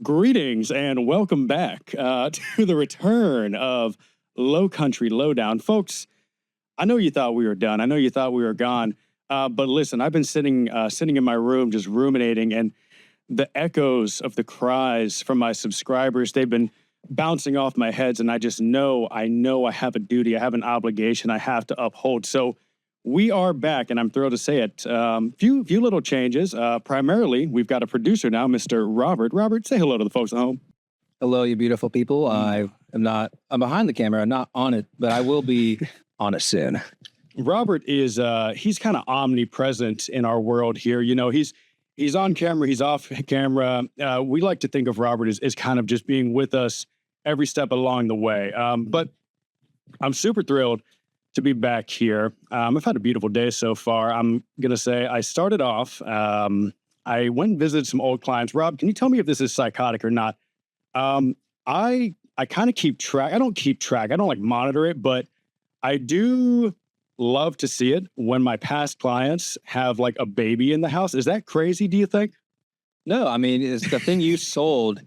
Greetings and welcome back to the return of Lowcountry Lowdown. Folks, I know you thought we were done. I know you thought we were gone. But listen, I've been sitting in my room just ruminating, and the echoes of the cries from my subscribers, they've been bouncing off my heads, and I just know I have a duty, I have an obligation I have to uphold. So we are back, and I'm thrilled to say it. Few little changes. Primarily, we've got a producer now, Mr. Robert. Robert, say hello to the folks at home. Hello, you beautiful people. I'm behind the camera, I'm not on it, but I will be on it soon. Robert is, he's kind of omnipresent in our world here. You know, he's on camera, he's off camera. We like to think of Robert as kind of just being with us every step along the way. But I'm super thrilled to be back here. I've had a beautiful day so far. I'm going to say I started off, I went and visited some old clients. Rob, can you tell me if this is psychotic or not? I kind of keep track. I don't keep track. I don't like monitor it, but I do love to see it when my past clients have like a baby in the house. Is that crazy, do you think? No, I mean, it's the thing you sold.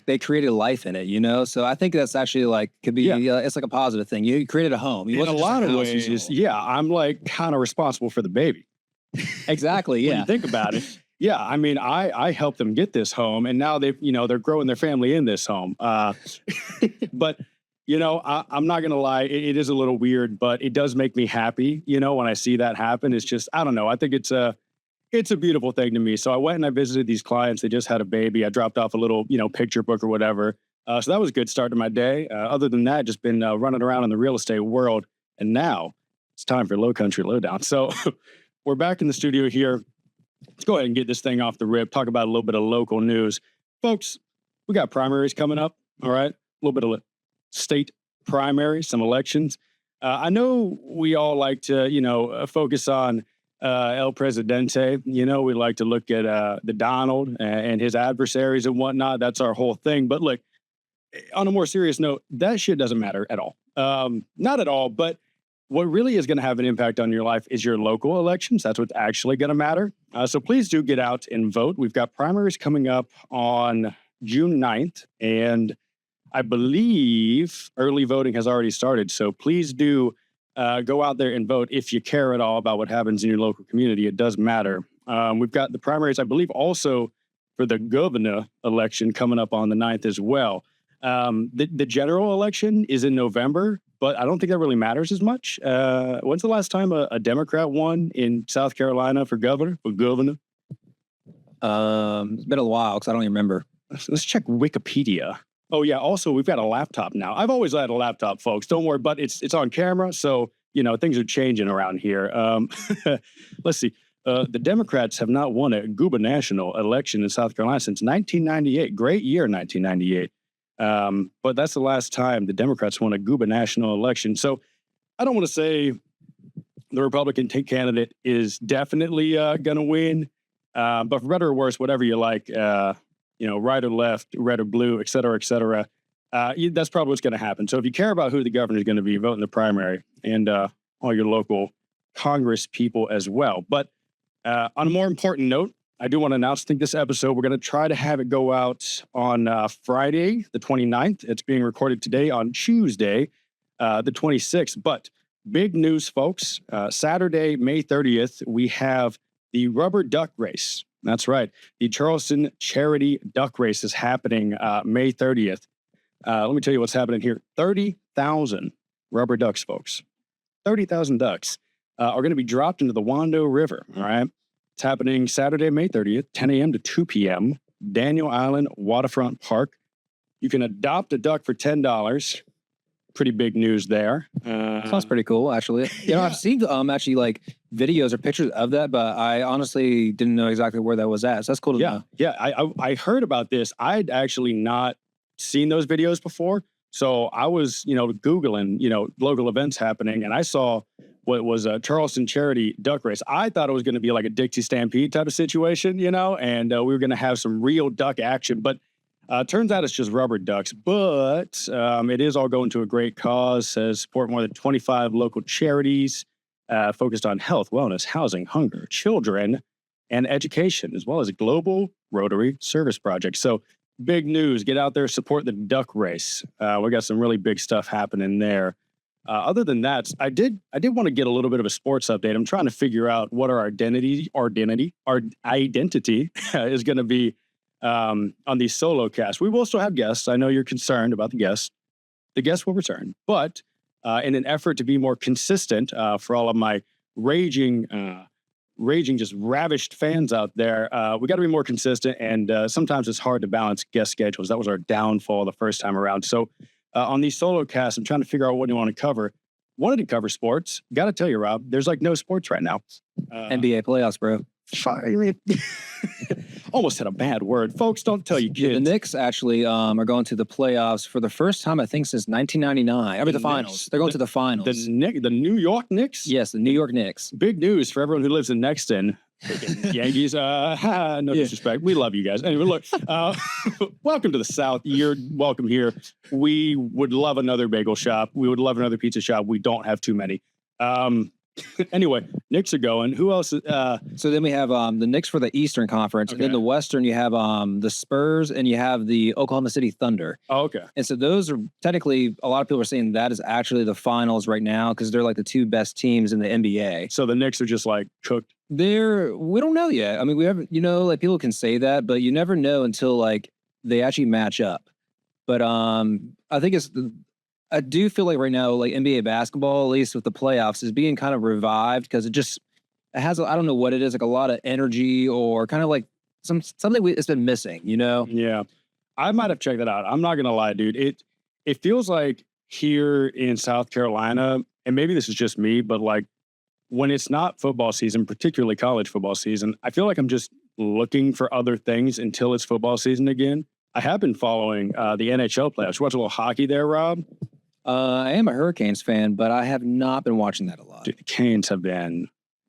They created life in it, you know? So I think that's actually like, could be, it's like a positive thing. You created a home. In a lot of ways, I'm like kind of responsible for the baby. Exactly, When you think about it. Yeah, I mean, I helped them get this home, and now they're growing their family in this home. But, I'm not going to lie, it is a little weird, but it does make me happy, when I see that happen. It's just, I don't know, I think it's a beautiful thing to me. So I went and I visited these clients. They just had a baby. I dropped off a little, picture book or whatever. So that was a good start to my day. Other than that, just been running around in the real estate world. And now it's time for Lowcountry Lowdown. So we're back in the studio here. Let's go ahead and get this thing off the rip. Talk about a little bit of local news. Folks, we got primaries coming up. All right. A little bit of state primaries, some elections. I know we all like to, focus on El Presidente. We like to look at the Donald and his adversaries and whatnot. That's our whole thing. But look, on a more serious note, that shit doesn't matter at all. Not at all. But what really is going to have an impact on your life is your local elections. That's what's actually going to matter. So please do get out and vote. We've got primaries coming up on June 9th. And I believe early voting has already started. So please do go out there and vote if you care at all about what happens in your local community. It does matter. We've got the primaries, I believe, also for the governor election coming up on the 9th as well. The general election is in November, but I don't think that really matters as much. When's the last time a Democrat won in South Carolina for governor? It's been a while because I don't even remember. Let's check Wikipedia. Oh, yeah. Also, we've got a laptop now. I've always had a laptop, folks. Don't worry, but it's on camera. So, things are changing around here. Let's see. The Democrats have not won a gubernatorial election in South Carolina since 1998. Great year, 1998. But that's the last time the Democrats won a gubernatorial election. So I don't want to say the Republican candidate is definitely going to win. But for better or worse, whatever you like, right or left, red or blue, et cetera, that's probably what's going to happen. So if you care about who the governor is going to be, vote in the primary, and all your local Congress people as well. But on a more important note, I do want to announce, I think this episode, we're going to try to have it go out on Friday, the 29th. It's being recorded today on Tuesday, the 26th. But big news, folks. Saturday, May 30th, we have the rubber duck race. That's right. The Charleston Charity Duck Race is happening May 30th. Let me tell you what's happening here. 30,000 rubber ducks, folks. 30,000 ducks are going to be dropped into the Wando River, all right? It's happening Saturday, May 30th, 10 a.m. to 2 p.m., Daniel Island Waterfront Park. You can adopt a duck for $10. Pretty big news there. Sounds pretty cool, actually. I've seen actually like videos or pictures of that, but I honestly didn't know exactly where that was at. So that's cool to know. Yeah, I heard about this. I'd actually not seen those videos before. So I was, Googling, local events happening, and I saw what was a Charleston Charity Duck Race. I thought it was going to be like a Dixie Stampede type of situation, and we were going to have some real duck action. But turns out it's just rubber ducks. But it is all going to a great cause, says support more than 25 local charities focused on health, wellness, housing, hunger, children, and education, as well as a global Rotary service project. So big news. Get out there, support the duck race. We got some really big stuff happening there. Other than that, I did want to get a little bit of a sports update. I'm trying to figure out what our identity is going to be on these solo casts. We will still have guests. I know you're concerned about the guests. The guests will return, but in an effort to be more consistent for all of my raging, just ravished fans out there, we got to be more consistent. And sometimes it's hard to balance guest schedules. That was our downfall the first time around. So on these solo casts, I'm trying to figure out what you want to cover. Wanted to cover sports. Got to tell you, Rob, there's like no sports right now. NBA playoffs, bro. Almost had a bad word. Folks, don't tell you kids. The Knicks actually are going to the playoffs for the first time, I think, since 1999. I mean, the finals. They're going to the finals. The New York Knicks? Yes, the New York Knicks. Big news for everyone who lives in Nexton. Yankees, no disrespect. We love you guys. Anyway, look, welcome to the South. You're welcome here. We would love another bagel shop. We would love another pizza shop. We don't have too many. Anyway, Knicks are going. Who else? So then we have the Knicks for the Eastern Conference. Okay. And in the Western, you have the Spurs and you have the Oklahoma City Thunder. Oh, okay. And so those are technically, a lot of people are saying that is actually the finals right now because they're like the two best teams in the NBA. So the Knicks are just like cooked. We don't know yet. I mean, we haven't, like people can say that, but you never know until like they actually match up. But I think I do feel like right now, like NBA basketball, at least with the playoffs, is being kind of revived because it has, I don't know what it is, like a lot of energy or kind of like something it's been missing, Yeah. I might have checked that out. I'm not going to lie, dude. It feels like here in South Carolina, and maybe this is just me, but like when it's not football season, particularly college football season, I feel like I'm just looking for other things until it's football season again. I have been following the NHL playoffs. You watch a little hockey there, Rob? I am a Hurricanes fan, but I have not been watching that a lot. Dude, the Canes have been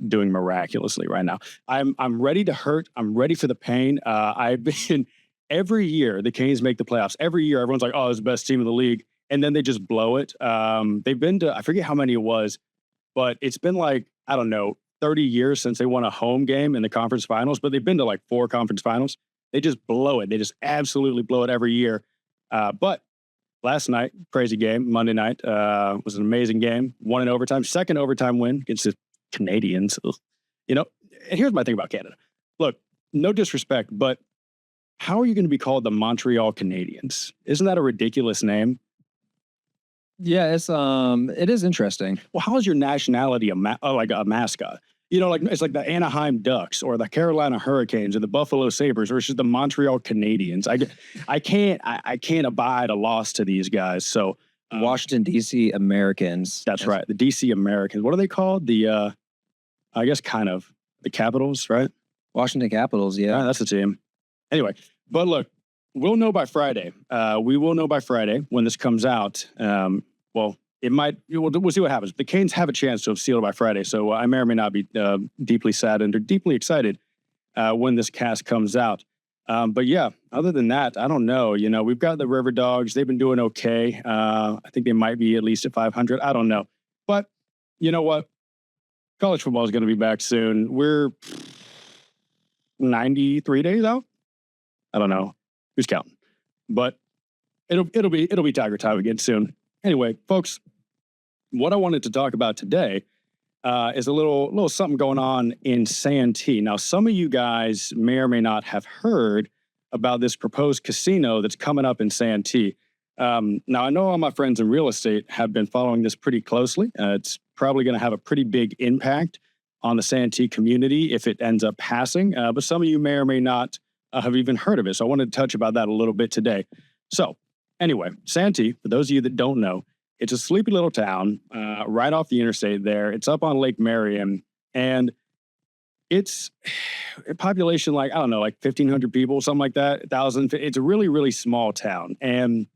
doing miraculously right now. I'm ready to hurt. I'm ready for the pain. I've been every year the Canes make the playoffs. Every year everyone's like, "Oh, it's the best team in the league," and then they just blow it. They've been to, I forget how many it was, but it's been like, I don't know, 30 years since they won a home game in the conference finals. But they've been to like 4 conference finals. They just blow it. They just absolutely blow it every year. But last night, crazy game, Monday night, was an amazing game. Won in overtime, second overtime win against the Canadians. And here's my thing about Canada. Look, no disrespect, but how are you going to be called the Montreal Canadiens? Isn't that a ridiculous name? Yeah, it is interesting. Well, how is your nationality like a mascot? Like it's like the Anaheim Ducks or the Carolina Hurricanes or the Buffalo Sabres, or it's just the Montreal Canadiens. I can't abide a loss to these guys. So Washington, D.C. Americans. That's right. The D.C. Americans. What are they called? I guess kind of the Capitals, right? Washington Capitals, yeah. That's the team. Anyway, but look, we'll know by Friday. We will know by Friday when this comes out. Well, it might. We'll see what happens. The Canes have a chance to have sealed by Friday, so I may or may not be deeply saddened or deeply excited when this cast comes out. But yeah, other than that, I don't know. We've got the River Dogs. They've been doing okay. I think they might be at least at 500. I don't know. But you know what? College football is going to be back soon. We're 93 days out. I don't know who's counting, but it'll be Tiger time again soon. Anyway, folks, what I wanted to talk about today is a little something going on in Santee. Now, some of you guys may or may not have heard about this proposed casino that's coming up in Santee. Now, I know all my friends in real estate have been following this pretty closely. It's probably going to have a pretty big impact on the Santee community if it ends up passing. But some of you may or may not have even heard of it. So I wanted to touch about that a little bit today. So anyway, Santee, for those of you that don't know, it's a sleepy little town right off the interstate there. It's up on Lake Marion, and it's a population like, I don't know, like 1,500 people, something like that, 1,000. It's a really, really small town. And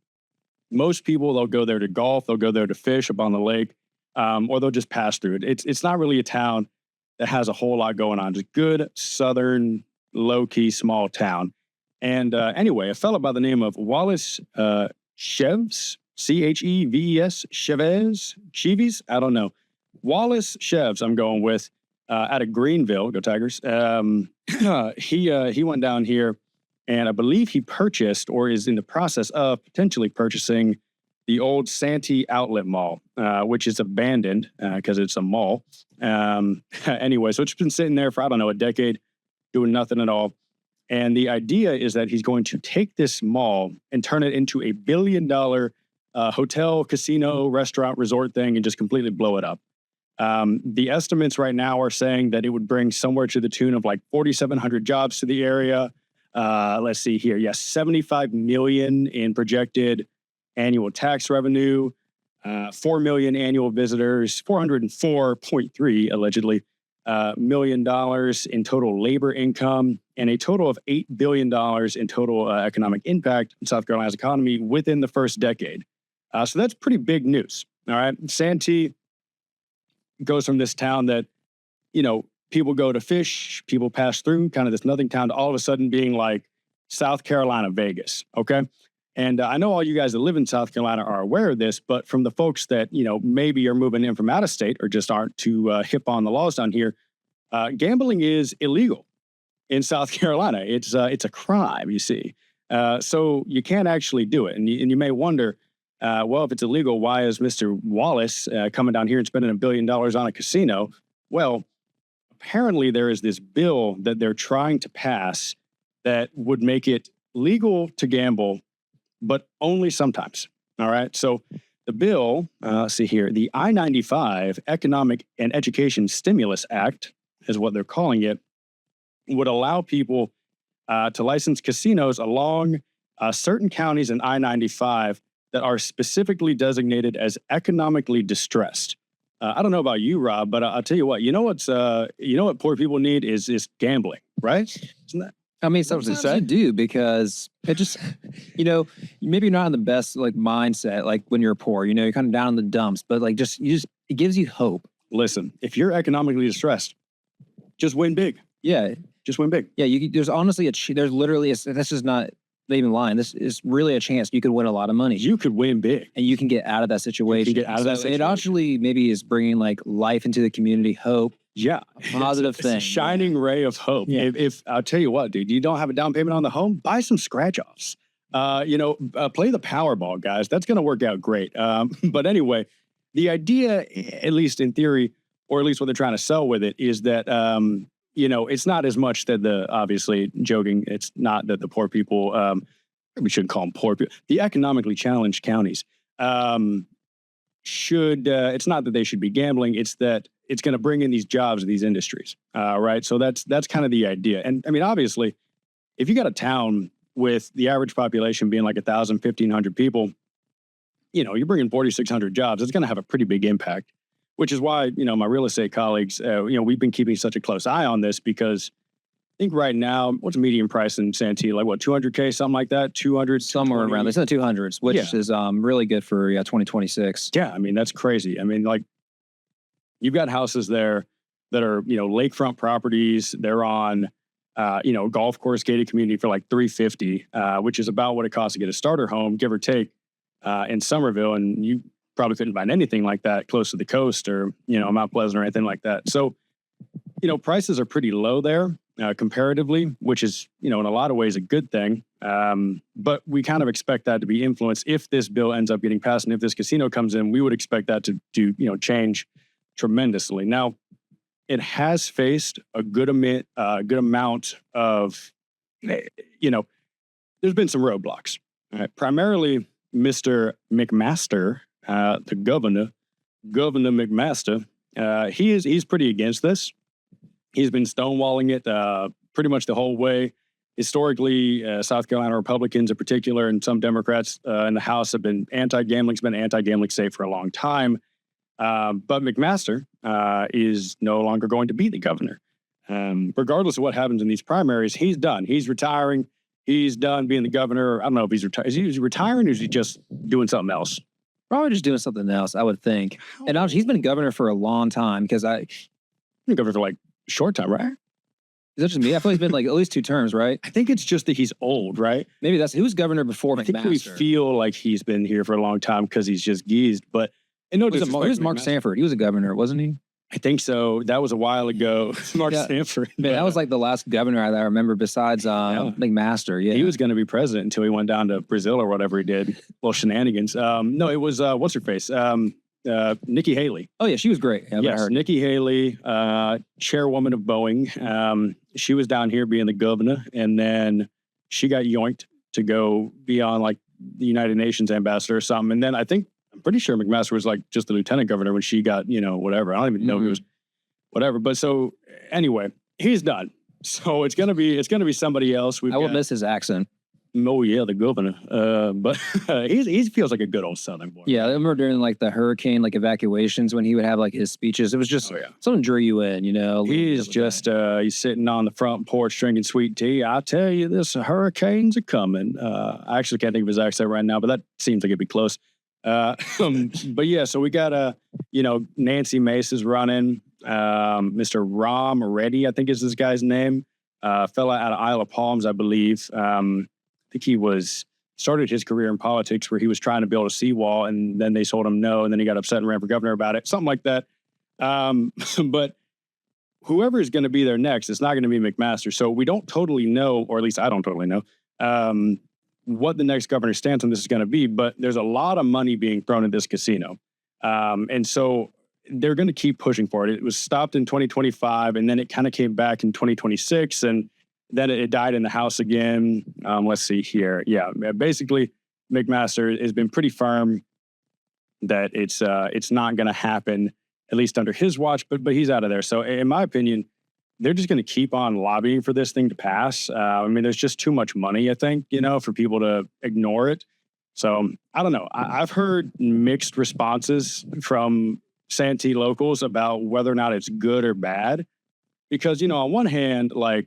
most people, they'll go there to golf, they'll go there to fish up on the lake, or they'll just pass through it. It's not really a town that has a whole lot going on. Just good, southern, low-key, small town. And anyway, a fellow by the name of Wallace Cheves, Cheves, Cheves, I don't know. Wallace Cheves, I'm going with, out of Greenville, go Tigers. He went down here And I believe he purchased or is in the process of potentially purchasing the old Santee Outlet Mall, which is abandoned because it's a mall. Anyway, so it's been sitting there for, I don't know, a decade, doing nothing at all. And the idea is that he's going to take this mall and turn it into a $1 billion hotel, casino, restaurant, resort thing and just completely blow it up. The estimates right now are saying that it would bring somewhere to the tune of like 4,700 jobs to the area. Let's see here. Yes, 75 million in projected annual tax revenue, 4 million annual visitors, 404.3 allegedly $1 million in total labor income, and a total of $8 billion in total economic impact in South Carolina's economy within the first decade. So that's pretty big news. All right. Santee goes from this town that, you know, people go to fish, people pass through, kind of this nothing town, to all of a sudden being like South Carolina, Vegas. Okay. And I know all you guys that live in South Carolina are aware of this, but from the folks that, you know, maybe are moving in from out of state or just aren't too hip on the laws down here, gambling is illegal in South Carolina. It's a crime, you see. So you can't actually do it. And you may wonder, well, if it's illegal, why is Mr. Wallace coming down here and spending $1 billion on a casino? Well, apparently there is this bill that they're trying to pass that would make it legal to gamble, but only sometimes. All right. So the bill, let's see here, the I-95 Economic and Education Stimulus Act is what they're calling it, would allow people to license casinos along certain counties in I-95 that are specifically designated as economically distressed. I don't know about you, Rob, but I'll tell you what. You know what poor people need is gambling, right? Isn't that? I mean, sometimes you do, because it just, you know, maybe you're not in the best like mindset, like when you're poor, you know, you're kind of down in the dumps, but like it gives you hope. Listen, if you're economically distressed, just win big. Yeah. Just win big. Yeah. There's honestly there's literally, this is not even lying. This is really a chance you could win a lot of money. You could win big. And you can get out of that situation. It actually maybe is bringing like life into the community, hope. Yeah. A positive thing. It's a shining ray of hope. Yeah. If I'll tell you what, dude, you don't have a down payment on the home, buy some scratch offs. Play the Powerball, guys. That's going to work out great. But anyway, the idea, at least in theory, or at least what they're trying to sell with it, is that, it's not as much that obviously joking, it's not that the poor people, we shouldn't call them poor people, the economically challenged counties it's not that they should be gambling, it's that it's going to bring in these jobs in these industries, right? So that's kind of the idea. And I mean, obviously, if you got a town with the average population being like 1,000, 1,500 people, you're bringing 4,600 jobs, it's going to have a pretty big impact, which is why, my real estate colleagues, we've been keeping such a close eye on this, because I think right now, what's median price in Santee? Like what, 200K, something like that? 200? Somewhere around. They said 200s, which is really good for 2026. Yeah, I mean, that's crazy. I mean, like, you've got houses there that are, lakefront properties. They're on, golf course gated community for like $350, which is about what it costs to get a starter home, give or take, in Somerville. And you probably couldn't find anything like that close to the coast or, Mount Pleasant or anything like that. So, prices are pretty low there. Comparatively, which is, in a lot of ways a good thing. But we kind of expect that to be influenced if this bill ends up getting passed, and if this casino comes in, we would expect that to change tremendously. Now, it has faced a good amount of, there's been some roadblocks. All right? Primarily, Mr. McMaster, the Governor McMaster, he's pretty against this. He's been stonewalling it pretty much the whole way. Historically, South Carolina Republicans in particular, and some Democrats in the House have been anti-gambling. It's been an anti-gambling state for a long time. But McMaster is no longer going to be the governor. Regardless of what happens in these primaries, he's done. He's retiring. He's done being the governor. I don't know if he's retired. Is he retiring, or is he just doing something else? Probably just doing something else, I would think. And he's been governor for a long time, because He's been governor for like short time, right? Is that just me? I feel like he's been like at least 2 terms, right? I think it's just that he's old, right? Maybe he was governor before McMaster. I think we feel like he's been here for a long time because he's just geezed. But he was Mark Sanford. He was a governor, wasn't he? I think so. That was a while ago. Mark Yeah. Sanford. Man, that was like the last governor I remember besides McMaster. Yeah. He was going to be president until he went down to Brazil or whatever he did. Well, shenanigans. No, it was what's her face? Nikki Haley. Oh yeah, she was great. Yeah, Yes, Nikki Haley, chairwoman of Boeing. She was down here being the governor, and then she got yoinked to go be on like the United Nations ambassador or something. And then I'm pretty sure McMaster was like just the lieutenant governor when she got, whatever. I don't even know if it was whatever. But so anyway, he's done. So it's gonna be somebody else. I will miss his accent. Oh yeah, the governor. But he feels like a good old Southern boy. Yeah, I remember during like the hurricane like evacuations when he would have like his speeches. It was just something drew you in, He's just he's sitting on the front porch drinking sweet tea. I tell you, this hurricanes are coming. I actually can't think of his accent right now, but that seems like it'd be close. But yeah, so we got Nancy Mace is running. Mr. Ram Reddy, I think is this guy's name. Fella out of Isle of Palms, I believe. I think he started his career in politics where he was trying to build a seawall, and then they told him no, and then he got upset and ran for governor about it, something like that. But whoever is going to be there next, it's not going to be McMaster. So we don't totally know, or at least I don't totally know, what the next governor's stance on this is going to be. But there's a lot of money being thrown at this casino, and so they're going to keep pushing for it. It was stopped in 2025, and then it kind of came back in 2026, and then it died in the House again. Let's see here. Yeah, basically, McMaster has been pretty firm that it's not going to happen, at least under his watch. But he's out of there. So in my opinion, they're just going to keep on lobbying for this thing to pass. I mean, there's just too much money, I think, for people to ignore it. So I don't know. I've heard mixed responses from Santee locals about whether or not it's good or bad, because on one hand, like,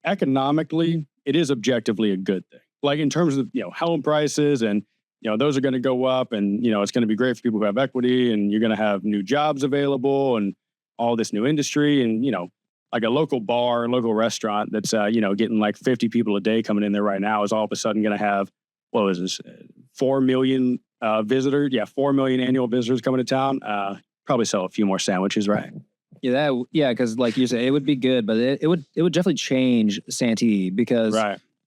economically, it is objectively a good thing. Like in terms of, home prices and, those are going to go up, and, it's going to be great for people who have equity, and you're going to have new jobs available and all this new industry. And, like a local bar, local restaurant that's, getting like 50 people a day coming in there right now is all of a sudden going to have, what was this, 4 million visitors? Yeah, 4 million annual visitors coming to town. Probably sell a few more sandwiches, right? Yeah, because like you said, it would be good, but it would definitely change Santee, because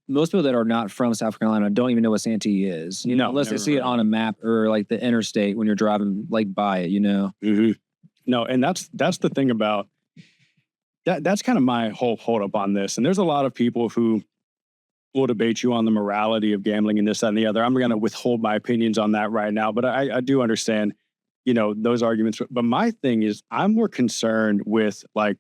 most people that are not from South Carolina don't even know what Santee is, unless they see it on a map or like the interstate when you're driving like by it, Mm-hmm. No, and that's the thing about that. That's kind of my whole hold up on this. And there's a lot of people who will debate you on the morality of gambling and this, that, and the other. I'm going to withhold my opinions on that right now, but I do understand those arguments. But my thing is, I'm more concerned with like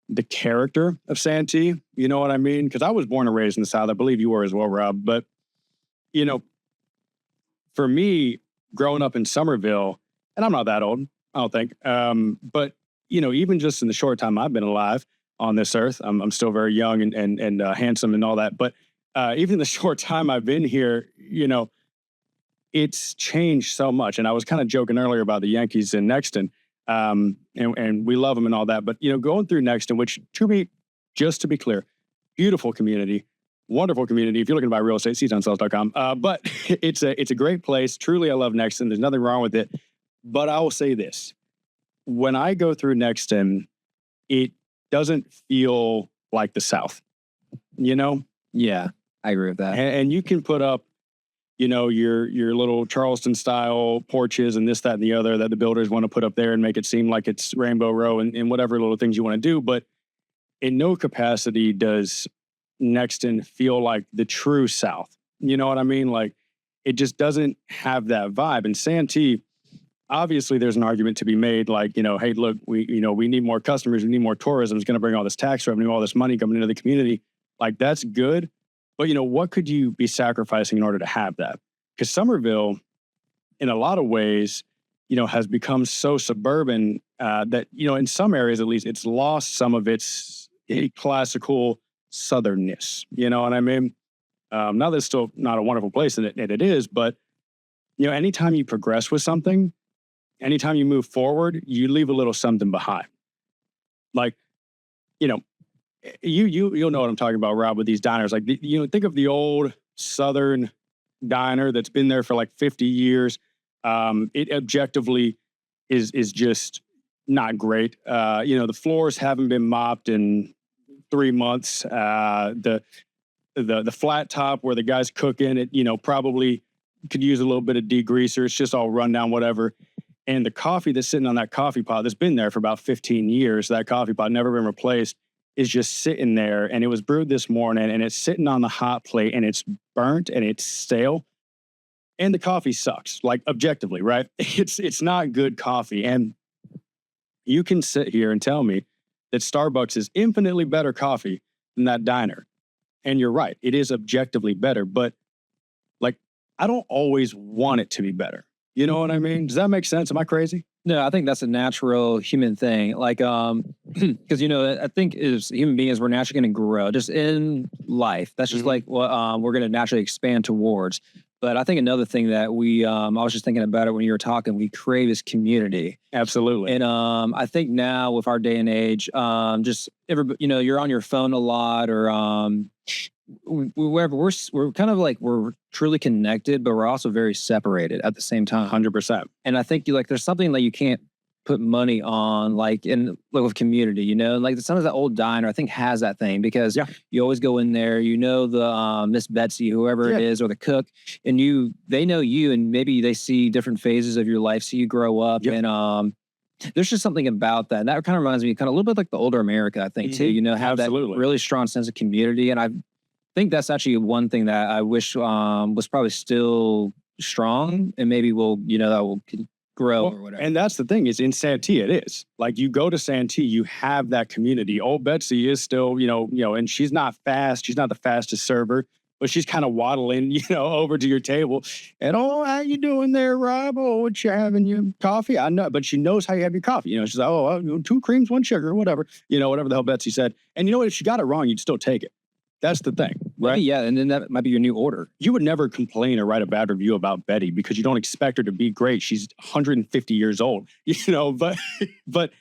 the character of Santee. You know what I mean? Because I was born and raised in the South. I believe you were as well, Rob. But, for me, growing up in Somerville, and I'm not that old, I don't think. But, even just in the short time I've been alive on this earth, I'm still very young and handsome and all that. But even the short time I've been here, it's changed so much. And I was kind of joking earlier about the Yankees in Nexton, and we love them and all that. But, going through Nexton, which just to be clear, beautiful community, wonderful community. If you're looking to buy real estate, seasonsales.com. But it's a great place. Truly, I love Nexton. There's nothing wrong with it. But I will say this. When I go through Nexton, it doesn't feel like the South, Yeah, I agree with that. And you can put up, your little Charleston style porches and this, that, and the other that the builders want to put up there and make it seem like it's Rainbow Row and whatever little things you want to do. But in no capacity does Nexton feel like the true South. You know what I mean? Like, it just doesn't have that vibe. And Santee, obviously there's an argument to be made like, hey, look, we need more customers. We need more tourism. It's going to bring all this tax revenue, all this money coming into the community. Like, that's good. But, what could you be sacrificing in order to have that? Because Somerville, in a lot of ways, has become so suburban that, in some areas at least, it's lost some of its classical southernness. You know what I mean? Now, there's still not a wonderful place, and it is, but, anytime you progress with something, anytime you move forward, you leave a little something behind. Like, you'll know what I'm talking about, Rob, with these diners. Like, think of the old Southern diner that's been there for like 50 years. It objectively is just, not great. The floors haven't been mopped in 3 months. The flat top where the guys cook in it, probably could use a little bit of degreaser. It's just all run down, whatever. And the coffee that's sitting on that coffee pot that's been there for about 15 years, that coffee pot never been replaced, is just sitting there. And it was brewed this morning and it's sitting on the hot plate and it's burnt and it's stale. And the coffee sucks, like objectively, right? It's not good coffee. And you can sit here and tell me that Starbucks is infinitely better coffee than that diner. And you're right, it is objectively better, but like, I don't always want it to be better. You know what I mean? Does that make sense? Am I crazy? No, I think that's a natural human thing. Like, because I think as human beings, we're naturally going to grow just in life. That's just like what we're going to naturally expand towards. But I think another thing that I was just thinking about it when you were talking, we crave is community. Absolutely. And I think now with our day and age, just you're on your phone a lot, or wherever we're kind of like we're truly connected, but we're also very separated at the same time. 100%. And I think there's something that you can't put money on, like with community, like some of that old diner I think has that thing, because you always go in there, the Miss Betsy, whoever it is, or the cook, and they know you, and maybe they see different phases of your life, see you grow up, and there's just something about that. And that kind of reminds me kind of a little bit like the older America, I think, too. Have Absolutely. That really strong sense of community. And I think that's actually one thing that I wish was probably still strong, and maybe that will grow or whatever. And that's the thing, is in Santee it is. Like, you go to Santee, you have that community. Old Betsy is still, and she's not fast. She's not the fastest server, but she's kind of waddling, over to your table. And, oh, how you doing there, Rob? Oh, what you having, your coffee? I know, but she knows how you have your coffee. She's like, oh, 2 creams, 1 sugar, whatever. Whatever the hell Betsy said. And you know what? If she got it wrong, you'd still take it. That's the thing, right? Maybe, yeah, and then that might be your new order. You would never complain or write a bad review about Betty because you don't expect her to be great. She's 150 years old, but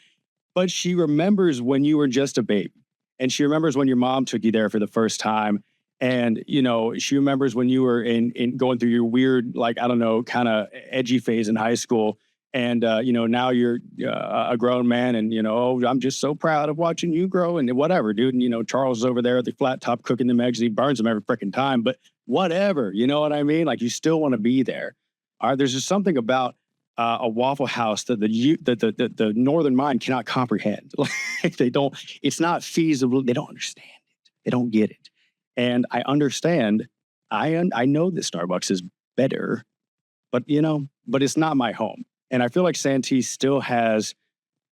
she remembers when you were just a baby. And she remembers when your mom took you there for the first time. And, she remembers when you were in going through your weird, like, I don't know, kind of edgy phase in high school. And, now you're a grown man and, oh, I'm just so proud of watching you grow and whatever, dude. And, Charles is over there at the flat top cooking them eggs. He burns them every freaking time, but whatever, you know what I mean? Like, you still want to be there. All right. There's just something about a Waffle House that the Northern mind cannot comprehend. Like, it's not feasible. They don't understand it. They don't get it. And I understand. I know that Starbucks is better, but it's not my home. And I feel like Santee still has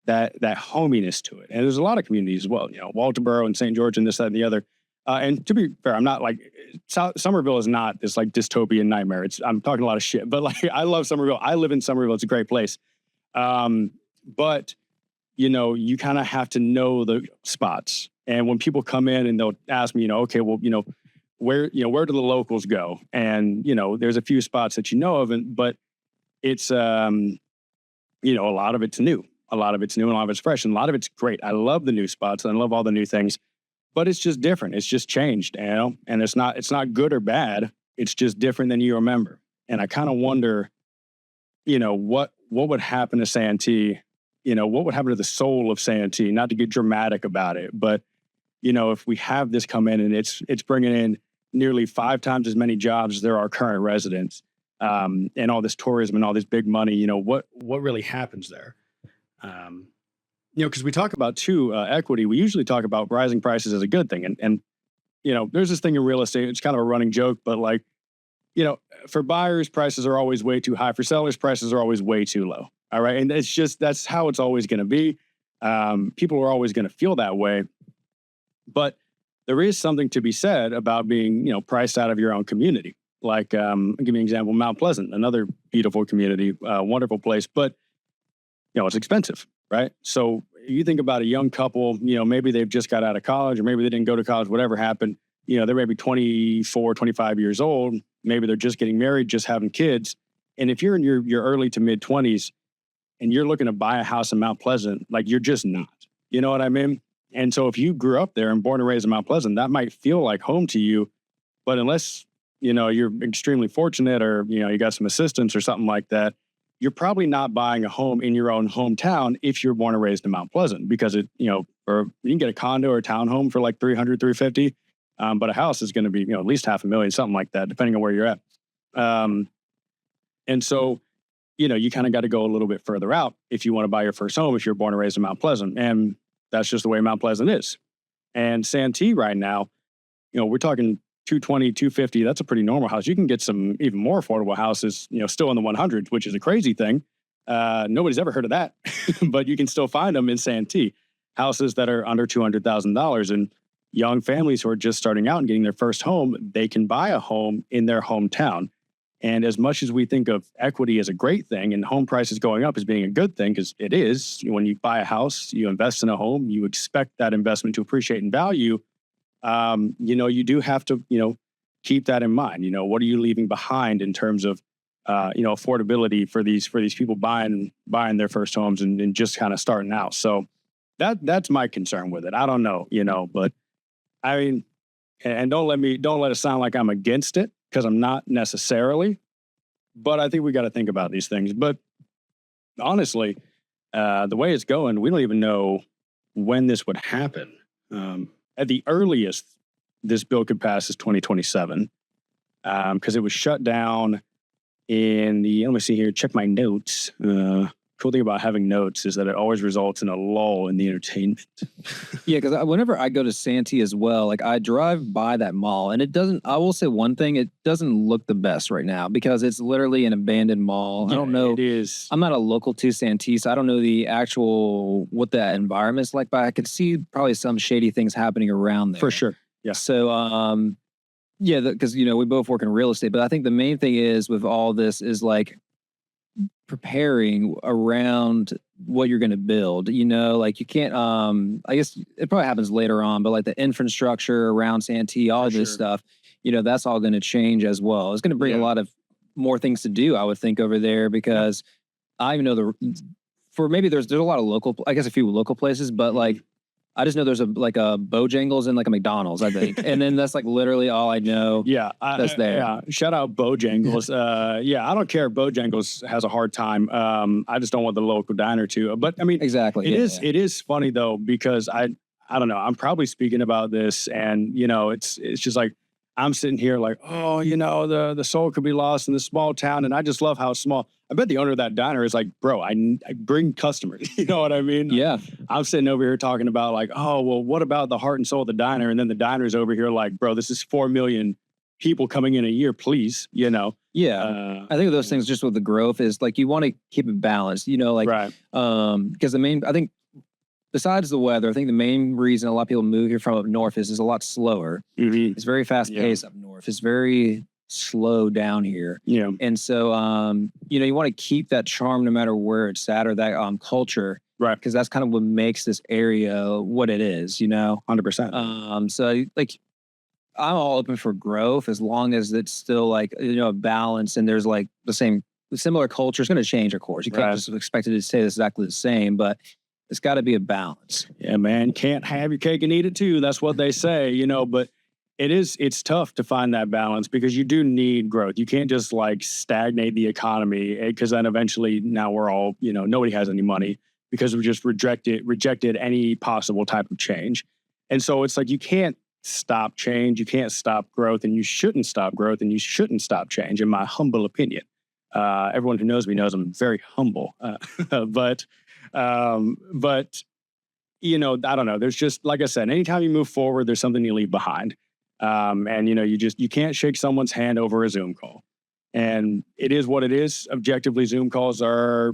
that hominess to it. And there's a lot of communities as well, Walterboro and St. George and this, that, and the other. And to be fair, I'm not like, Somerville is not this like dystopian nightmare. I'm talking a lot of shit, but like, I love Somerville. I live in Somerville. It's a great place. But you kind of have to know the spots. And when people come in and they'll ask me, okay, well, where do the locals go? And, there's a few spots that of, but it's, a lot of it's new. A lot of it's new and a lot of it's fresh. And a lot of it's great. I love the new spots and I love all the new things, but it's just different. It's just changed, and it's not good or bad. It's just different than you remember. And I kind of wonder, what would happen to Santee? What would happen to the soul of Santee? Not to get dramatic about it, but, if we have this come in and it's bringing in nearly 5 times as many jobs as there are current residents, and all this tourism and all this big money, what really happens there? Because we talk about too, equity, we usually talk about rising prices as a good thing. And there's this thing in real estate, it's kind of a running joke, but like, for buyers, prices are always way too high. For sellers, prices are always way too low. All right. And that's how it's always going to be. People are always going to feel that way. But there is something to be said about being, priced out of your own community. Like, I'll give you an example, Mount Pleasant, another beautiful community, wonderful place, but, it's expensive, right? So you think about a young couple, maybe they've just got out of college or maybe they didn't go to college, whatever happened, they're maybe 24, 25 years old. Maybe they're just getting married, just having kids. And if you're in your early to mid 20s and you're looking to buy a house in Mount Pleasant, like, you're just not, you know what I mean? And so if you grew up there and born and raised in Mount Pleasant, that might feel like home to you, but unless you're extremely fortunate or, you got some assistance or something like that, you're probably not buying a home in your own hometown if you're born and raised in Mount Pleasant, because or you can get a condo or a townhome for like 300, 350. But a house is going to be, at least $500,000, something like that, depending on where you're at. And so, you kind of got to go a little bit further out if you want to buy your first home, if you're born and raised in Mount Pleasant. And that's just the way Mount Pleasant is. And Santee right now, we're talking 220, 250. That's a pretty normal house. You can get some even more affordable houses, still in the 100s, which is a crazy thing. Nobody's ever heard of that, but you can still find them in Santee. Houses that are under $200,000, and young families who are just starting out and getting their first home, they can buy a home in their hometown. And as much as we think of equity as a great thing and home prices going up as being a good thing, because it is, when you buy a house, you invest in a home, you expect that investment to appreciate in value. You do have to, keep that in mind. What are you leaving behind in terms of, affordability for these people buying their first homes and just kind of starting out. So that's my concern with it. I don't know, but I mean, and don't let it sound like I'm against it, because I'm not necessarily, but I think we got to think about these things. But honestly, the way it's going, we don't even know when this would happen. At the earliest, this bill could pass is 2027, because it was shut down in let me see here, check my notes. Cool thing about having notes is that it always results in a lull in the entertainment. Yeah, because whenever I go to Santee as well, like I drive by that mall, and I will say one thing, it doesn't look the best right now because it's literally an abandoned mall. Yeah, I don't know. It is. I'm not a local to Santee, so I don't know what that environment's like, but I could see probably some shady things happening around there. For sure. Yeah. So, because, we both work in real estate, but I think the main thing is with all this is like preparing around what you're going to build, like you can't, I guess it probably happens later on, but like the infrastructure around Santee, all this stuff, that's all going to change as well. It's going to bring a lot of more things to do, I would think, over there, because I even know maybe there's a lot of a few local places, but like, I just know there's a Bojangles and like a McDonald's, I think. And then that's like literally all I know. Yeah. That's there. Yeah. Shout out Bojangles. I don't care if Bojangles has a hard time. I just don't want the local diner to. But I mean, exactly. It is funny though, because I don't know, I'm probably speaking about this, and it's just like, I'm sitting here like, oh, the soul could be lost in this small town. And I just love how small. I bet the owner of that diner is like, bro, I bring customers. You know what I mean? Yeah. I'm sitting over here talking about like, oh, well, what about the heart and soul of the diner? And then the diner's over here like, bro, this is 4 million people coming in a year, please, Yeah. I think those things just with the growth is like, you want to keep it balanced, right. Because I think besides the weather, I think the main reason a lot of people move here from up north is a lot slower. Mm-hmm. It's very fast paced up north. It's very slow down here. Yeah. And so, you want to keep that charm no matter where it's at, or that culture. Right. Because that's kind of what makes this area what it is, 100%. So like, I'm all open for growth as long as it's still like, a balance, and there's like similar culture. It's going to change, of course. You can't just expect it to stay exactly the same, but it's got to be a balance. Yeah, man. Can't have your cake and eat it too. That's what they say, but it's tough to find that balance, because you do need growth. You can't just like stagnate the economy, because then eventually now we're all, nobody has any money because we just rejected any possible type of change. And so it's like, you can't stop change. You can't stop growth, and you shouldn't stop growth, and you shouldn't stop change, in my humble opinion. Everyone who knows me knows I'm very humble, but I don't know. There's just, like I said, anytime you move forward, there's something you leave behind. And you can't shake someone's hand over a Zoom call, and it is what it is. Objectively, Zoom calls are,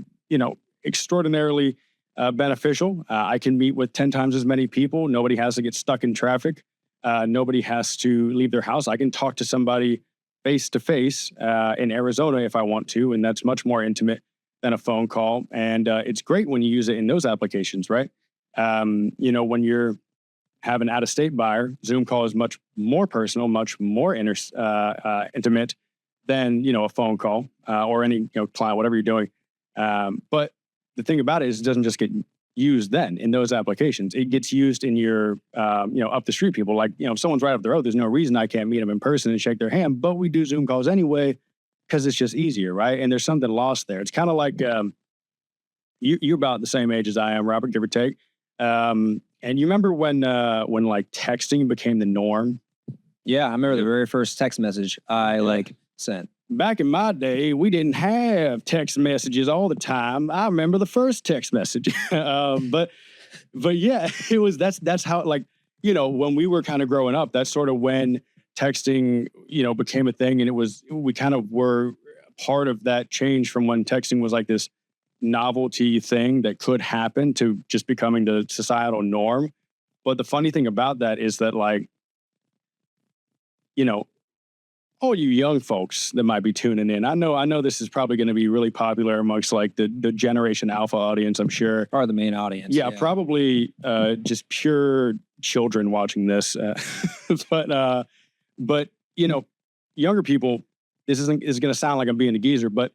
extraordinarily beneficial. I can meet with 10 times as many people. Nobody has to get stuck in traffic. Nobody has to leave their house. I can talk to somebody face to face in Arizona if I want to, and that's much more intimate than a phone call. And it's great when you use it in those applications, right? When you're have an out-of-state buyer, Zoom call is much more personal, much more intimate than a phone call or any client, whatever you're doing. But the thing about it is, it doesn't just get used then in those applications. It gets used in your up the street people. Like if someone's right up the road, there's no reason I can't meet them in person and shake their hand, but we do Zoom calls anyway. because it's just easier, right? And there's something lost there. It's kind of like you're about the same age as I am, Robert, give or take. And you remember when like texting became the norm? Yeah, I remember the very first text message I like sent. Back in my day, we didn't have text messages all the time. I remember the first text message, but yeah, it was that's how, like, you know, when we were kind of growing up, that's sort of when texting, you know, became a thing, and we kind of were part of that change from when texting was like this novelty thing that could happen to just becoming the societal norm. But the funny thing about that is that, like, you know, all you young folks that might be tuning in, I know this is probably going to be really popular amongst like the Generation Alpha audience, I'm sure. Or the main audience. Yeah, probably just pure children watching this. But you know, younger people, this is going to sound like I'm being a geezer, but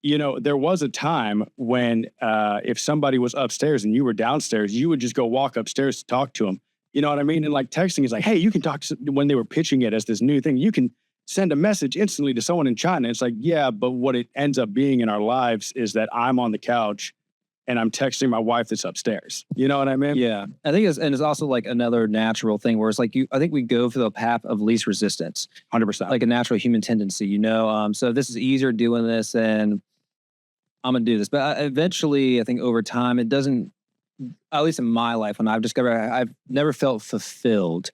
you know, there was a time when if somebody was upstairs and you were downstairs, you would just go walk upstairs to talk to them. You know what I mean? And like texting is like, hey, you can talk to, when they were pitching it as this new thing, you can send a message instantly to someone in China. It's like, yeah, but what it ends up being in our lives is that I'm on the couch and I'm texting my wife that's upstairs. You know what I mean? Yeah. I think it's also like another natural thing where it's like I think we go for the path of least resistance. 100%. Like a natural human tendency, you know? So this is easier doing this and I'm going to do this. But eventually, I think over time, it doesn't, at least in my life, when I've discovered, I've never felt fulfilled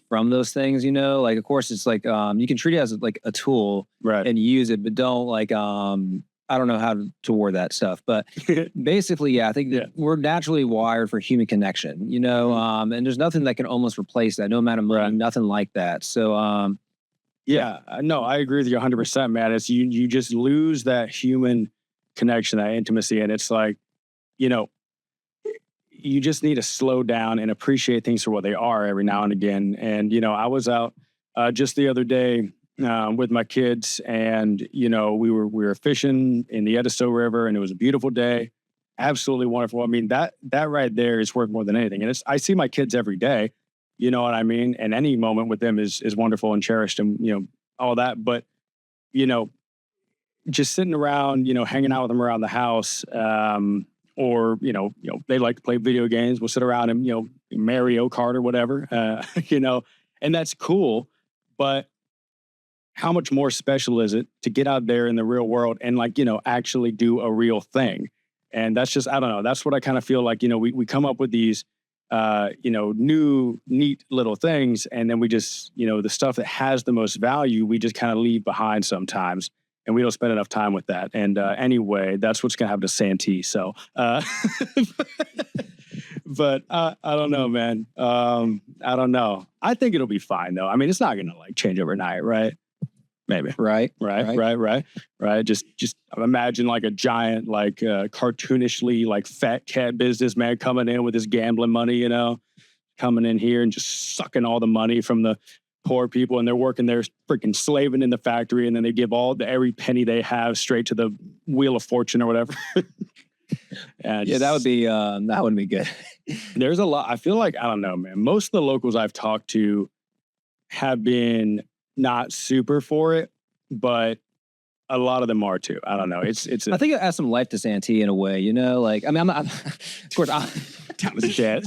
from those things, you know? Like, of course, it's like, you can treat it as like a tool and use it, but don't like, I don't know how to word that stuff. But basically, yeah, I think that we're naturally wired for human connection, you know? And there's nothing that can almost replace that, no amount of money, nothing like that. So, yeah, no, I agree with you 100%, man. It's you just lose that human connection, that intimacy. And it's like, you know, you just need to slow down and appreciate things for what they are every now and again. And, you know, I was out just the other day with my kids, and, you know, we were fishing in the Edisto River, and it was a beautiful day. Absolutely wonderful. I mean, that right there is worth more than anything. And I see my kids every day, you know what I mean? And any moment with them is wonderful and cherished, and, you know, all that. But, you know, just sitting around, you know, hanging out with them around the house, or, you know, they like to play video games. We'll sit around and, you know, Mario Kart or whatever, you know, and that's cool. But how much more special is it to get out there in the real world and, like, you know, actually do a real thing? And that's just, I don't know. That's what I kind of feel like, you know, we come up with these, you know, new, neat little things. And then we just, you know, the stuff that has the most value, we just kind of leave behind sometimes. And we don't spend enough time with that. And anyway, that's what's going to happen to Santee. So, but I don't know, man. I don't know. I think it'll be fine, though. I mean, it's not going to like change overnight, right? Maybe. Right. Just imagine like a giant, like cartoonishly, like fat cat businessman coming in with his gambling money, you know, coming in here and just sucking all the money from the poor people, and they're working there freaking slaving in the factory, and then they give every penny they have straight to the Wheel of Fortune or whatever. Yeah, that wouldn't be good. There's a lot. I feel like, I don't know, man. Most of the locals I've talked to have been not super for it, but a lot of them are too. I don't know. I think it adds some life to Santee in a way, you know. Like, I mean, of course, I'm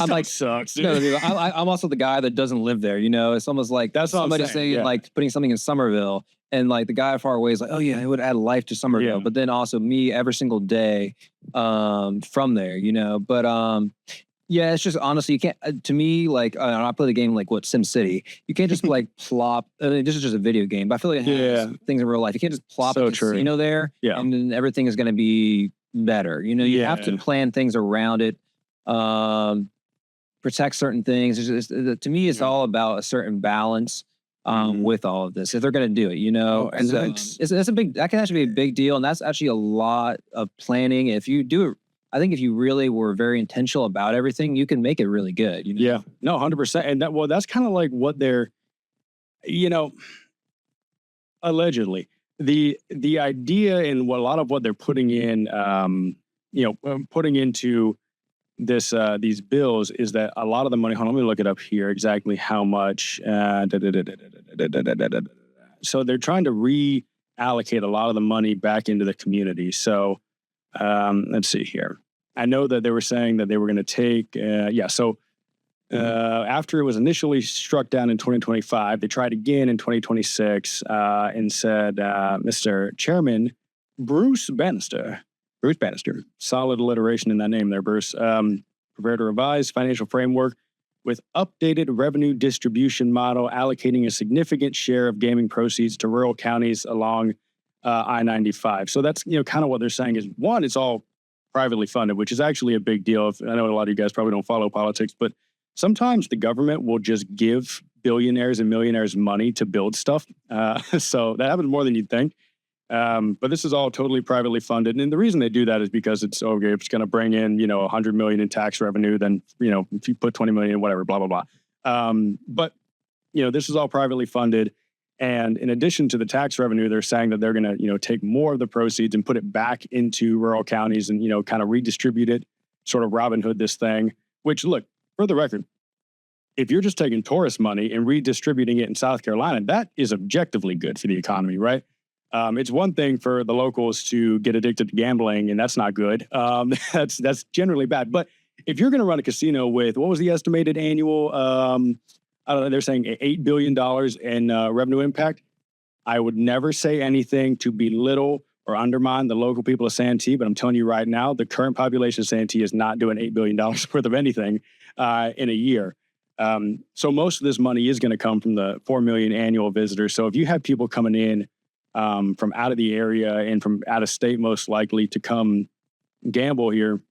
like, sucks. Dude. No, I'm also the guy that doesn't live there. You know, it's almost like that's somebody saying like putting something in Somerville, and like the guy far away is like, oh yeah, it would add life to Somerville. But then also me every single day from there, you know. But yeah, it's just honestly, you can't. To me, like I play the game like Sim City. You can't just like plop. I mean, this is just a video game, but I feel like it has things in real life. You can't just plop a casino there, and then everything is going to be better. You know, you have to plan things around it. Protect certain things. To me, it's all about a certain balance with all of this. If they're going to do it, you know, and so, it's a big. That can actually be a big deal, and that's actually a lot of planning. If you do it, I think if you really were very intentional about everything, you can make it really good. You know? Yeah, no, 100%. And that's kind of like what they're, you know, allegedly the idea and what a lot of what they're putting in, you know, putting into this these bills is that a lot of the money. Hold on, let me look it up here exactly how much. So they're trying to allocate a lot of the money back into the community. So let's see here. I know that they were saying that they were going to take, after it was initially struck down in 2025, they tried again in 2026 and said, Mr. Chairman Bruce Bannister, solid alliteration in that name there, Bruce, prepared a revised financial framework with updated revenue distribution model allocating a significant share of gaming proceeds to rural counties along I-95. So that's, kind of what they're saying is, one, it's all privately funded, which is actually a big deal. I know a lot of you guys probably don't follow politics, but sometimes the government will just give billionaires and millionaires money to build stuff. So that happens more than you'd think. But this is all totally privately funded. And the reason they do that is because it's going to bring in, $100 million in tax revenue. Then, if you put 20 million in, whatever, blah, blah, blah. But, this is all privately funded. And in addition to the tax revenue, they're saying that they're going to, take more of the proceeds and put it back into rural counties and, kind of redistribute it, sort of Robin Hood this thing, which, look, for the record, if you're just taking tourist money and redistributing it in South Carolina, that is objectively good for the economy, right? It's one thing for the locals to get addicted to gambling, and that's not good. That's generally bad. But if you're going to run a casino with, what was the estimated annual, I don't know, they're saying $8 billion in revenue impact, I would never say anything to belittle or undermine the local people of Santee, but I'm telling you right now, the current population of Santee is not doing $8 billion worth of anything in a year. So most of this money is going to come from the 4 million annual visitors. So if you have people coming in from out of the area and from out of state, most likely to come gamble here,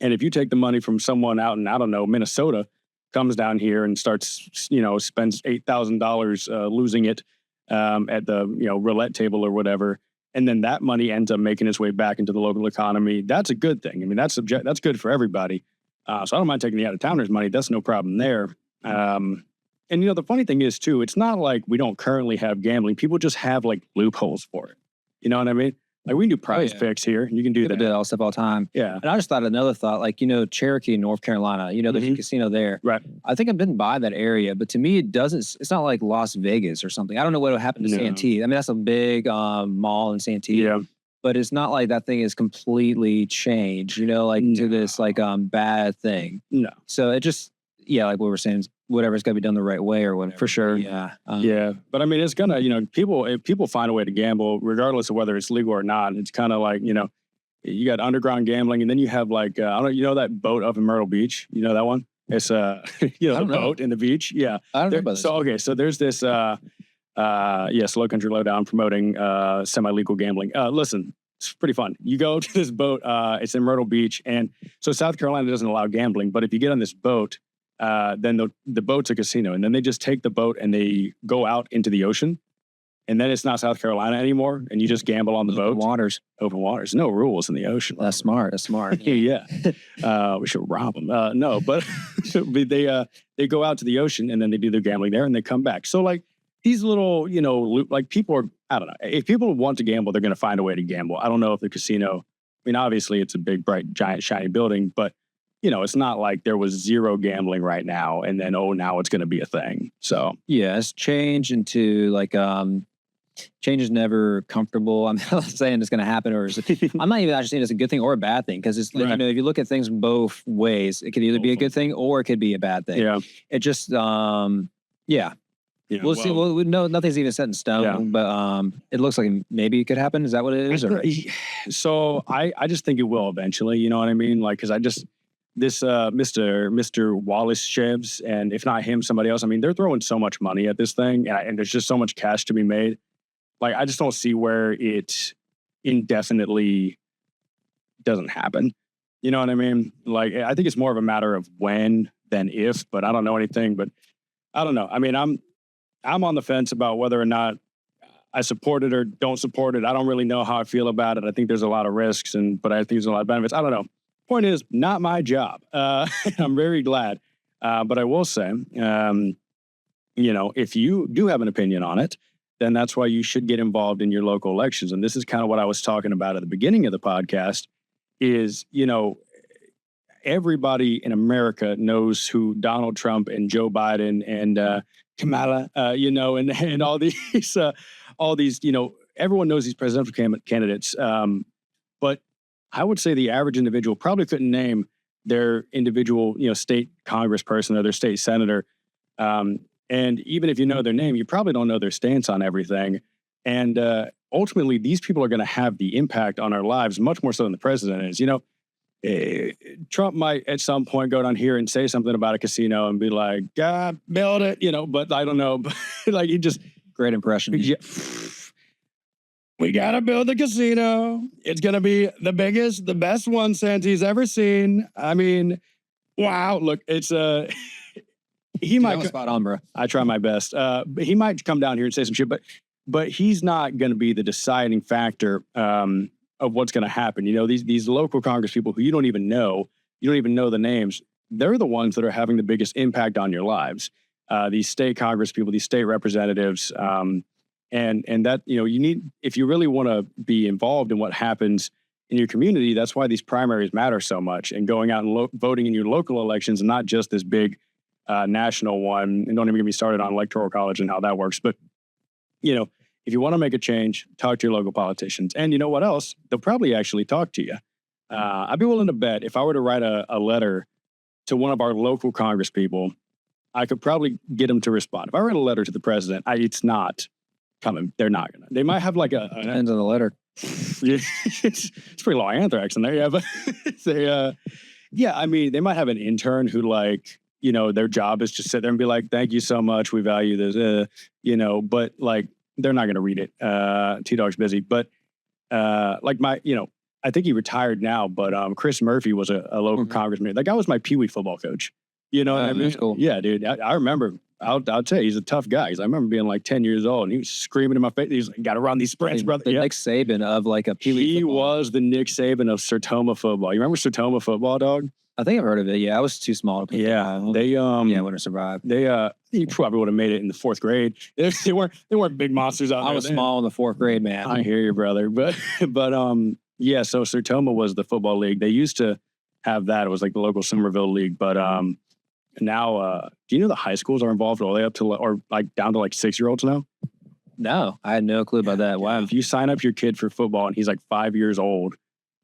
and if you take the money from someone out in, I don't know, Minnesota, comes down here and starts, spends $8,000 losing it at the, roulette table or whatever, and then that money ends up making its way back into the local economy, that's a good thing. I mean, that's good for everybody. So I don't mind taking the out-of-towners' money. That's no problem there. And, the funny thing is, too, it's not like we don't currently have gambling. People just have, loopholes for it. You know what I mean? Like, we can do prize picks here. You can do that. Do all stuff all the time. Yeah. And I just thought another thought, Cherokee, North Carolina, there's a casino there. Right. I think I've been by that area, but to me, it's not like Las Vegas or something. I don't know what would happen to Santee. I mean, that's a big mall in Santee. Yeah. But it's not like that thing is completely changed, to this bad thing. No. So it just, like what we're saying, whatever's got to be done the right way or whatever. For sure. Yeah. But I mean, it's gonna, if people find a way to gamble, regardless of whether it's legal or not, it's kind of like, you got underground gambling, and then you have I don't know, that boat up in Myrtle Beach. You know that one? It's the boat in the beach. Yeah. I don't know about this. So okay, so there's this Lowcountry Lowdown promoting semi-legal gambling. Listen, it's pretty fun. You go to this boat, it's in Myrtle Beach, and so South Carolina doesn't allow gambling, but if you get on this boat, then the boat's a casino, and then they just take the boat and they go out into the ocean, and then it's not South Carolina anymore, and you just gamble on the boat. Open waters. No rules in the ocean. That's smart. Yeah. We should rob them. No, but they go out to the ocean, and then they do their gambling there, and they come back. So these little, people are, I don't know. If people want to gamble, they're going to find a way to gamble. I don't know if the casino, I mean, obviously it's a big, bright, giant, shiny building, but it's not like there was zero gambling right now and then, now it's going to be a thing. So yeah, it's changed into change is never comfortable. I'm not saying it's going to happen, I'm not even actually saying it's a good thing or a bad thing, because it's right. If you look at things both ways, it could either be a good thing or it could be a bad thing. Yeah, it just we'll see. Well, no, nothing's even set in stone, but it looks like maybe it could happen. Is that what it is? So I just think it will eventually. You know what I mean? Because this Mr. Wallace Shevs, and if not him, somebody else. I mean, they're throwing so much money at this thing, and there's just so much cash to be made. I just don't see where it indefinitely doesn't happen. You know what I mean? I think it's more of a matter of when than if, but I don't know anything. But I don't know. I mean, I'm on the fence about whether or not I support it or don't support it. I don't really know how I feel about it. I think there's a lot of risks, but I think there's a lot of benefits. I don't know. Point is, not my job. I'm very glad. But I will say, if you do have an opinion on it, then that's why you should get involved in your local elections. And this is kind of what I was talking about at the beginning of the podcast is, everybody in America knows who Donald Trump and Joe Biden and Kamala, and all these, everyone knows these presidential candidates. But I would say the average individual probably couldn't name their individual, state congressperson or their state senator. And even if you know their name, you probably don't know their stance on everything. And ultimately, these people are going to have the impact on our lives much more so than the president is. Trump might at some point go down here and say something about a casino and be like, God, build it, but I don't know. Like he just... Great impression. Yeah. We got to build the casino. It's going to be the biggest, the best one Santy's ever seen. I mean, wow. Look, it's he might... spot on, bro. I try my best. But he might come down here and say some shit, but he's not going to be the deciding factor of what's going to happen. These local Congress people who you don't even know the names, they're the ones that are having the biggest impact on your lives. These state Congress people, these state representatives, and that, you need, if you really want to be involved in what happens in your community, that's why these primaries matter so much, and going out and voting in your local elections, and not just this big national one. And don't even get me started on electoral college and how that works. But, if you want to make a change, talk to your local politicians. And you know what else? They'll probably actually talk to you. I'd be willing to bet if I were to write a letter to one of our local Congress people, I could probably get them to respond. If I write a letter to the president, it's not coming. They're not going to. They might have like Depends on the letter. it's pretty low anthrax in there. Yeah, but they might have an intern who their job is to sit there and be like, thank you so much. We value this, but like, they're not going to read it. T-Dog's busy. But I think he retired now, but Chris Murphy was a local congressman. That guy was my Pee Wee football coach. You know what I mean? That's cool. Yeah, dude. I remember, I'll tell you, he's a tough guy. I remember being like 10 years old and he was screaming in my face. He's like, got to run these sprints, brother. The Nick Saban of like a Pee Wee He football. was the Nick Saban of Sertoma football. You remember Sertoma football, dog? I think I've heard of it. Yeah, I was too small to pick it up. They wouldn't survive. He probably would have made it in the fourth grade. They weren't big monsters out there. I was small in the fourth grade, man. I hear you, brother. But so Sertoma was the football league. They used to have that. It was like the local Somerville league. But now, do you know the high schools are involved all the way up to or like down to like 6-year-olds now? No, I had no clue about that. Wow. If you sign up your kid for football and he's like 5 years old,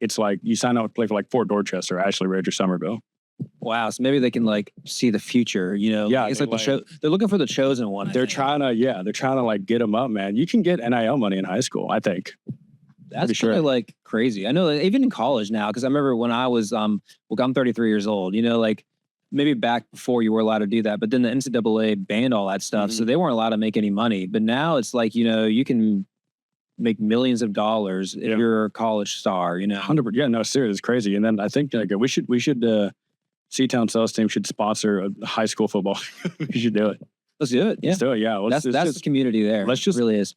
it's like you sign up to play for like Fort Dorchester, Ashley Ridge, or Somerville. Wow. So maybe they can like see the future, Yeah. It's like the show. They're looking for the chosen one. They're trying to like get them up, man. You can get NIL money in high school, I think. That's kind of like crazy. I know that even in college now, because I remember when I was, I'm 33 years old, like maybe back before you were allowed to do that, but then the NCAA banned all that stuff. So they weren't allowed to make any money. But now it's like, you can make millions of dollars if you're a college star, 100%. Yeah, no, seriously, it's crazy. And then I think we should Seatown Sales Team should sponsor a high school football. We should do it. Let's do it. Yeah. Let's do it. Yeah. That's the community there. Let's just, it really is.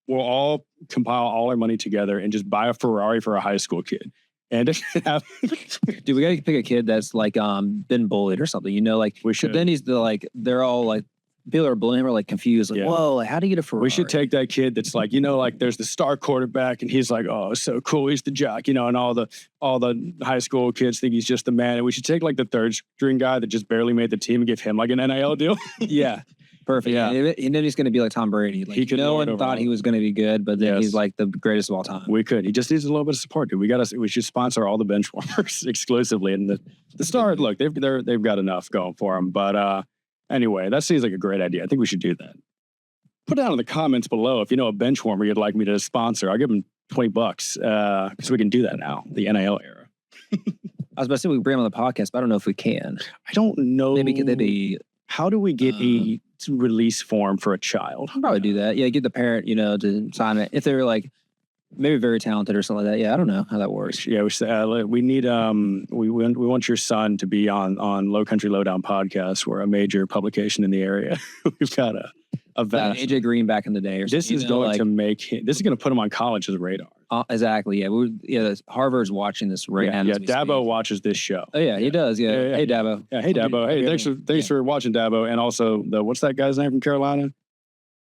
We'll all compile all our money together and just buy a Ferrari for a high school kid. And dude, we gotta pick a kid that's like been bullied or something, like we should. But then they're all like, people are bullying him are like confused, like, whoa, like, how do you get a Ferrari? We should take that kid that's like, like there's the star quarterback and he's like, oh, so cool, he's the jock, and all the high school kids think he's just the man. And we should take like the third string guy that just barely made the team and give him like an NIL deal. Yeah. Perfect. Yeah. And then he's going to be like Tom Brady. Like, no one thought he was going to be good, but then he's like the greatest of all time. We could. He just needs a little bit of support, dude. We should sponsor all the bench warmers exclusively. And the star, look, they've got enough going for them. But anyway, that seems like a great idea. I think we should do that. Put down in the comments below if you know a bench warmer you'd like me to sponsor. I'll give them $20 because we can do that now. The NIL era. I was about to say we bring him on the podcast, but I don't know if we can. I don't know. Maybe how do we get a release form for a child? I'll probably do that. Yeah, get the parent, to sign it. If they're like maybe very talented or something like that. Yeah, I don't know how that works. Yeah, we need we want your son to be on Lowcountry Lowdown podcast. We're a major publication in the area. We've got a vast AJ Green back in the day. Or this is going to make him. This is going to put him on college's radar. Exactly. Yeah. Harvard's watching this right now. Yeah. Dabo watches this show. Oh yeah, he does. Yeah. Hey Dabo. Yeah. Hey Dabo. Hey, thanks for watching, Dabo. And also what's that guy's name from Carolina?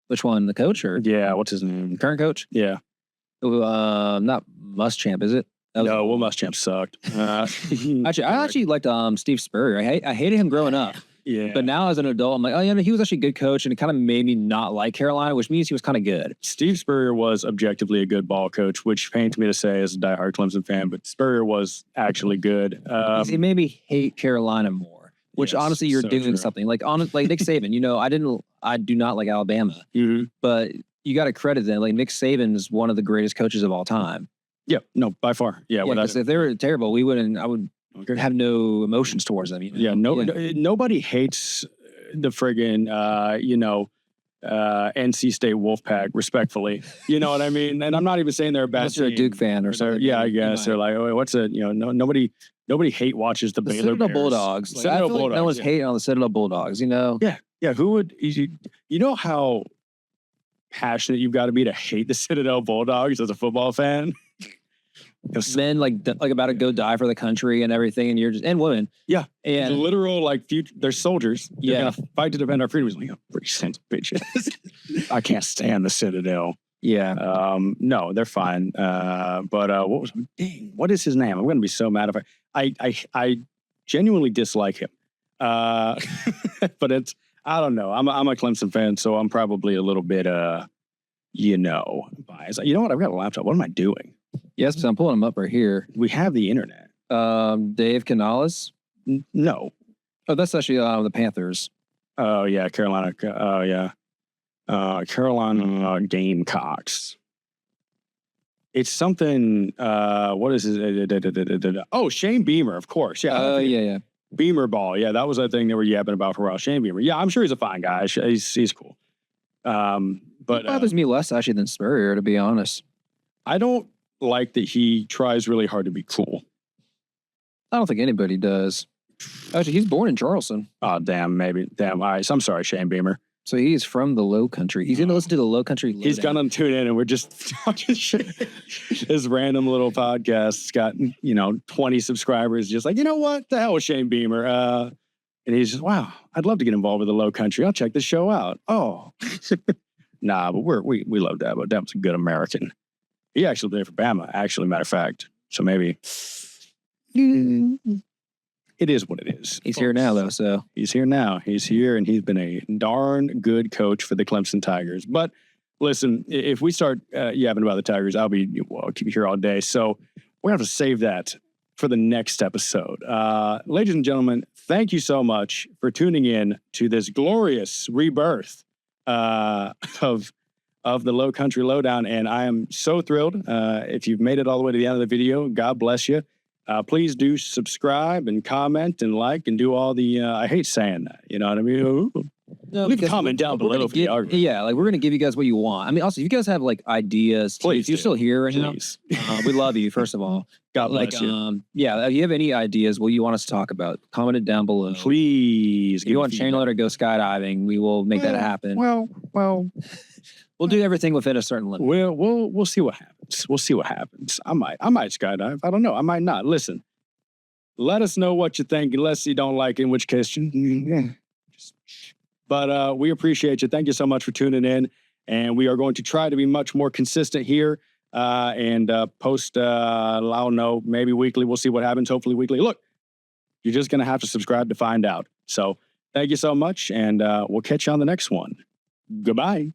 Which one? The coach or? Yeah. What's his name? Current coach? Yeah. Not Muschamp, is it? No, Will Muschamp sucked. I actually liked Steve Spurrier. I hated him growing up. Yeah. But now as an adult, I'm like, oh, yeah, no, he was actually a good coach, and it kind of made me not like Carolina, which means he was kind of good. Steve Spurrier was objectively a good ball coach, which pains me to say as a diehard Clemson fan, but Spurrier was actually good. He made me hate Carolina more, which Yes, honestly, you're so doing true. something. Like Nick Saban, I do not like Alabama, but you got to credit them. Like Nick Saban is one of the greatest coaches of all time. Yeah, no, by far. Yeah, because if they were terrible, I would have no emotions towards them. Yeah, nobody hates the friggin', NC State Wolfpack, respectfully. You know what I mean? And I'm not even saying they're a bad Unless you're a Duke fan or something. Yeah, I guess. They're like, oh, nobody hate watches the Baylor Citadel Bears. Bulldogs. Like, Citadel I feel like Bulldogs, no one's hating on the Citadel Bulldogs, Yeah, who would, you know how passionate you've got to be to hate the Citadel Bulldogs as a football fan? Men like about to go die for the country and everything, and women. Yeah, and the literal they're soldiers. They're Yeah. gonna fight to defend our freedoms. Like, pretty sense bitches. I can't stand the Citadel. Yeah. No, they're fine. What is his name? I'm gonna be so mad if I genuinely dislike him. But I don't know. I'm a Clemson fan, so I'm probably a little bit biased. You know what? I've got a laptop. What am I doing? Yes, because I'm pulling them up right here. We have the internet. Dave Canales. No. Oh, that's actually the Panthers. Oh yeah, Carolina. Oh yeah, Carolina Gamecocks. It's something. What is it? Oh, Shane Beamer, of course. Yeah. Oh yeah. Beamer ball. Yeah, that was a thing they were yapping about for a while. Shane Beamer. Yeah, I'm sure he's a fine guy. He's cool. But it bothers me less actually than Spurrier, to be honest. I don't like that he tries really hard to be cool. I don't think anybody does. Actually, he's born in Charleston. Oh, damn, maybe. Damn, all right. So I'm sorry, Shane Beamer. So he's from the Lowcountry. He's going to listen to the Lowcountry Lowdown. He's going to tune in and we're just talking shit. His random little podcast's got, 20 subscribers. Just like, you know what? The hell with Shane Beamer. And he's just, wow, I'd love to get involved with the Lowcountry. I'll check this show out. Oh. Nah, but we love Dabo. Dabo's a good American. He actually played for Bama, actually, matter of fact. So maybe it is what it is. He's here now, though, so. He's here now. He's here, and he's been a darn good coach for the Clemson Tigers. But listen, if we start yapping about the Tigers, I'll keep you here all day. So we're going to have to save that for the next episode. Ladies and gentlemen, thank you so much for tuning in to this glorious rebirth of the Lowcountry Lowdown, and I am so thrilled. If you've made it all the way to the end of the video, God bless you. Please do subscribe and comment and like and do all the, I hate saying that, you know what I mean? No, leave a comment down below. We're going to give you guys what you want. I mean, also, if you guys have like ideas, please, if you're still here right now, we love you, first of all. God bless you. If you have any ideas, what you want us to talk about, comment it down below. Please. If you want channel it or go skydiving, we will make that happen. Well, we'll do everything within a certain limit. We'll see what happens. We'll see what happens. I might skydive. I don't know. I might not. Listen, let us know what you think, unless you don't like it, in which case, But we appreciate you. Thank you so much for tuning in. And we are going to try to be much more consistent here and post, I don't know, maybe weekly. We'll see what happens. Hopefully weekly. Look, you're just going to have to subscribe to find out. So thank you so much. And we'll catch you on the next one. Goodbye.